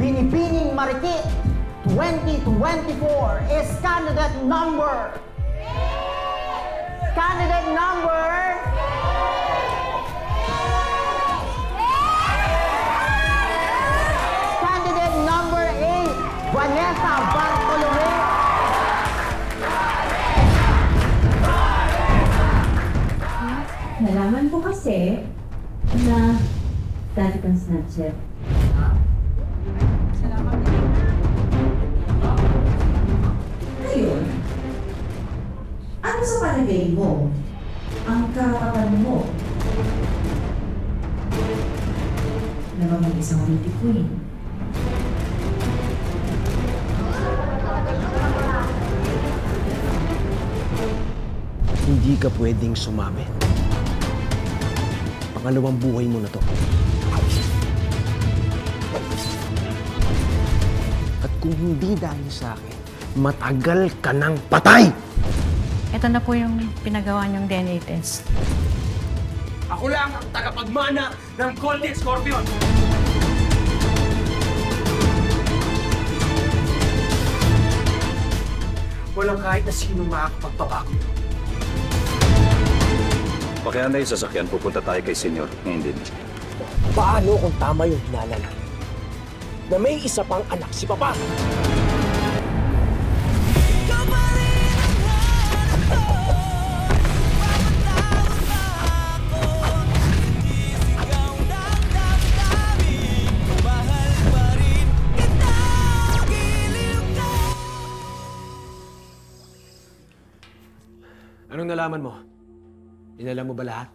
Binibining Marikit 2024 is candidate number... Candidate number... Candidate number 8, Vanessa Bartolome. Nalaman ko kasi na dati kang snatcher. Salamat din. Ngayon, ano sa palagay mo ang karapatan mo na maging isang beauty queen? Hindi ka pwedeng sumabit. Pangalawang buhay mo na to. At kung hindi dahil sa akin, matagal ka ng patay! Ito na po yung pinagawa niyong DNA test. Ako lang ang tagapagmana ng Golden Scorpion! Walang kahit na sino makakapagpabago. Pakihan na yung sasakyan, pupunta tayo kay Senyor ngayon din. Paano kung tama yung hinala natin? Na may isa pang anak si Papa? Anong nalaman mo? Dinala mo ba lahat?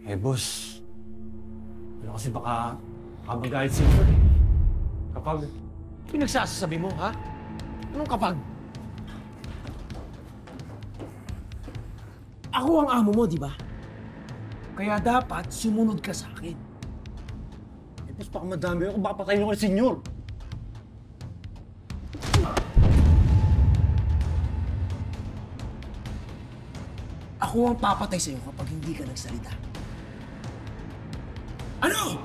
Eh, boss. Ano kasi baka magalit si Senyor eh. Kapag... Pinagsasabi mo, ha? Anong kapag? Ako ang amo mo, di ba? Kaya dapat sumunod ka sa akin. Eh, boss, baka madami ako. Baka patayin ako ni Senyor. Ako ang papatay sa'yo kapag hindi ka nagsalita. Ano?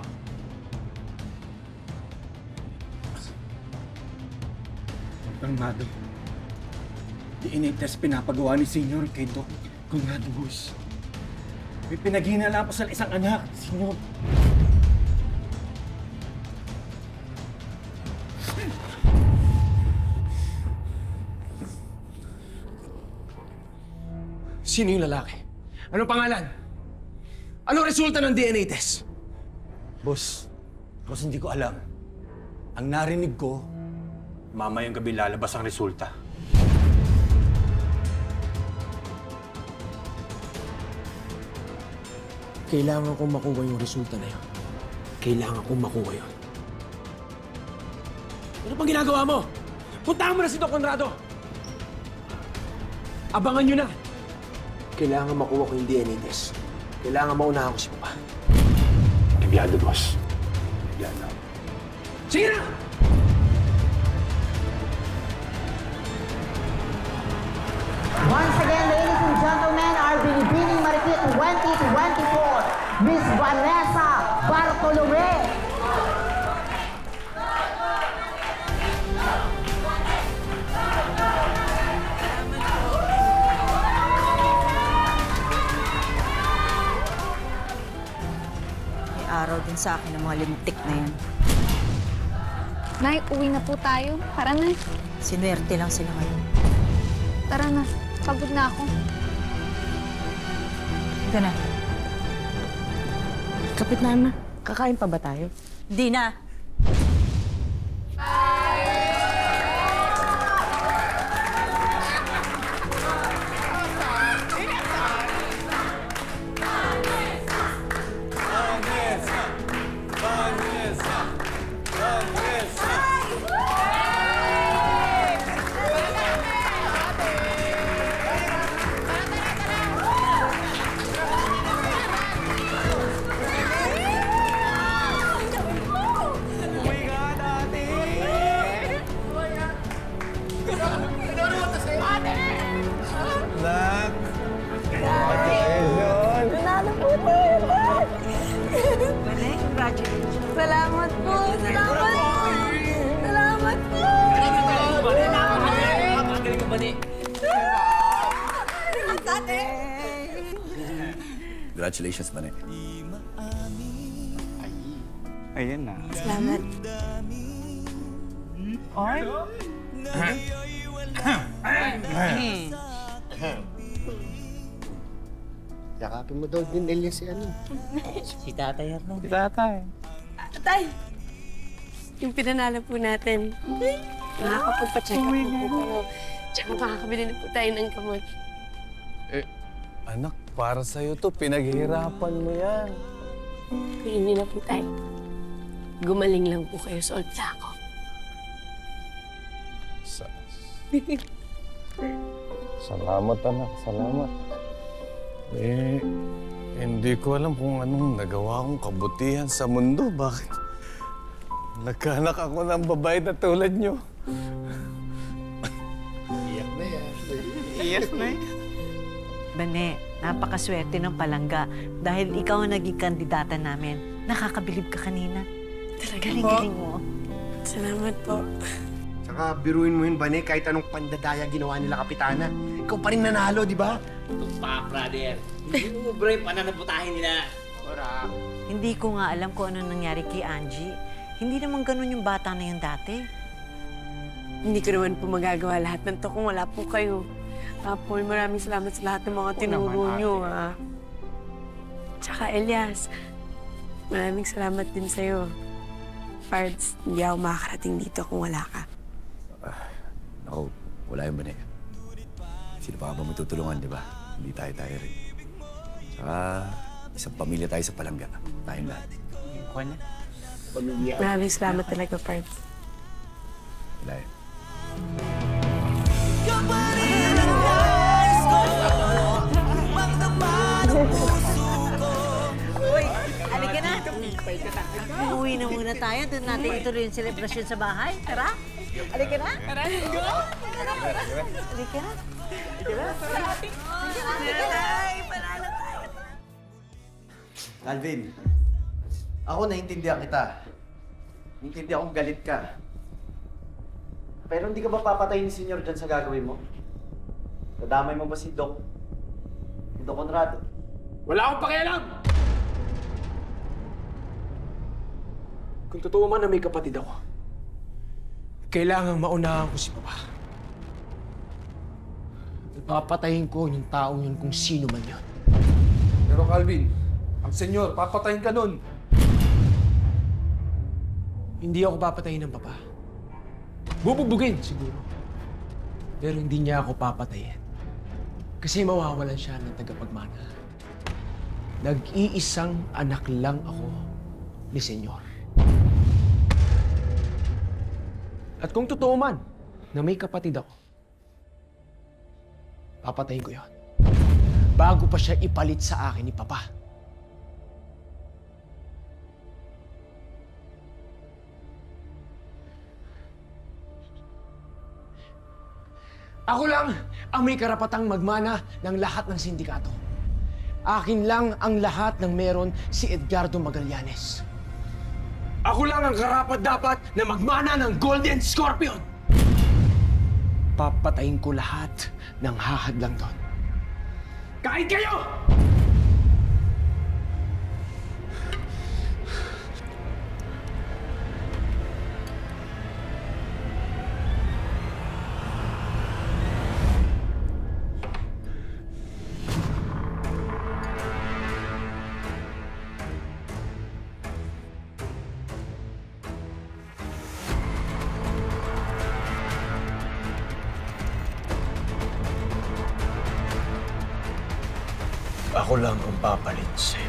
Conrado. DNA test pinapagawa ni Senyor kay Doc Conrado, boss. May pinaghinala pa sa isang anak, Senyor. Sino yung lalaki? Anong pangalan? Anong resulta ng DNA test? Boss, hindi ko alam. Ang narinig ko, mamayang gabi lalabas ang resulta. Kailangan kong makuha yung resulta na yun. Kailangan kong makuha yun. Ano pang ginagawa mo? Puntahan mo na si Doc Conrado! Abangan nyo na! Kailangan makuha ko yung DNA test. Kailangan maunahan ko si Papa. Ibiyado, boss. Ibiyado. Sige na! Once again, ladies and gentlemen, our Binibining Marikit 2024, Miss Vanessa Bartolome. May araw din sa akin ng mga lintik na yan. Nay, uwi na po tayo. Tara na. Sinuwerte lang sila ngayon. Tara na. Pagod na ako. Ito na. Kapit na, Ama. Kakain pa ba tayo? Di na. Congratulations, Mane. Ayan na. Salamat. Yakapin mo daw din Elia si ano. Si Tatay Arnold. Si tatay. Tay! Yung pinanalo po natin. Nakakapagpa-check up po po. Tsaka makakabili na po tayo ng gamot. Anak, para sa'yo to. Pinaghihirapan mo yan. Hindi na po tayo. Gumaling lang po kayo sa old ako. Salamat, anak. Salamat. Hindi ko alam kung anong nagawa kong kabutihan sa mundo. Bakit? Nagkaanak ako ng babae na tulad nyo. Iyak na yan. Yes, Nay. Bane, napakaswerte ng palangga dahil ikaw ang naging kandidata namin. Nakakabilib ka kanina. Galing-galing mo. Salamat po. Tsaka biruin mo yun, Bane, kahit anong pandadaya ginawa nila Kapitana. Ikaw pa rin nanalo, di ba? brother. Hindi mo brave pananabutahin nila. Hindi ko nga alam kung ano nangyari kay Angie. Hindi naman ganun yung bata na yun dati. Hindi ko naman po magagawa lahat ng to kung wala po kayo. Paul, maraming salamat sa lahat ng mga tinuro nyo, ha. Tsaka, Elias, maraming salamat din sa'yo. Pards, hindi ako makakarating dito kung wala ka. Ako, wala yung Mane. Sino pa ba matutulungan, di ba? Hindi tayo rin. Saka, isang pamilya tayo sa palangga. Tayong lahat. Pamilya. Maraming salamat talaga, Pards. Wala yun. Uy, halika na. Uuwi na muna tayo. Doon natin ituloy yung selebrasyon sa bahay. Tara. Halika na. Tara, go. Halika na. Alvin, ako naiintindihan kita. Naiintindihan kong galit ka. Pero hindi ka ba papatayin ni Senyor dyan sa gagawin mo? Nadamay mo ba si Doc? Si Doc Conrado? Wala akong pakialam! Kung totoo man na may kapatid ako, kailangang maunahan ko si Papa. Papatayin ko yung taong yun kung sino man yun. Pero Calvin, ang senyor, papatayin ka nun. Hindi ako papatayin ng Papa. Bububugin siguro. Pero hindi niya ako papatayin. Kasi mawawalan siya ng tagapagmana. Nag-iisang anak lang ako ni Senyor. At kung totoo man na may kapatid ako, papatayin ko yon. Bago pa siya ipalit sa akin ni Papa. Ako lang ang may karapatang magmana ng lahat ng sindikato. Akin lang ang lahat ng meron si Edgardo Magallanes. Ako lang ang karapat-dapat na magmana ng Golden Scorpion. Papatayin ko lahat ng hahadlang doon. Kahit kayo! Ako lang ang papalit sa'yo.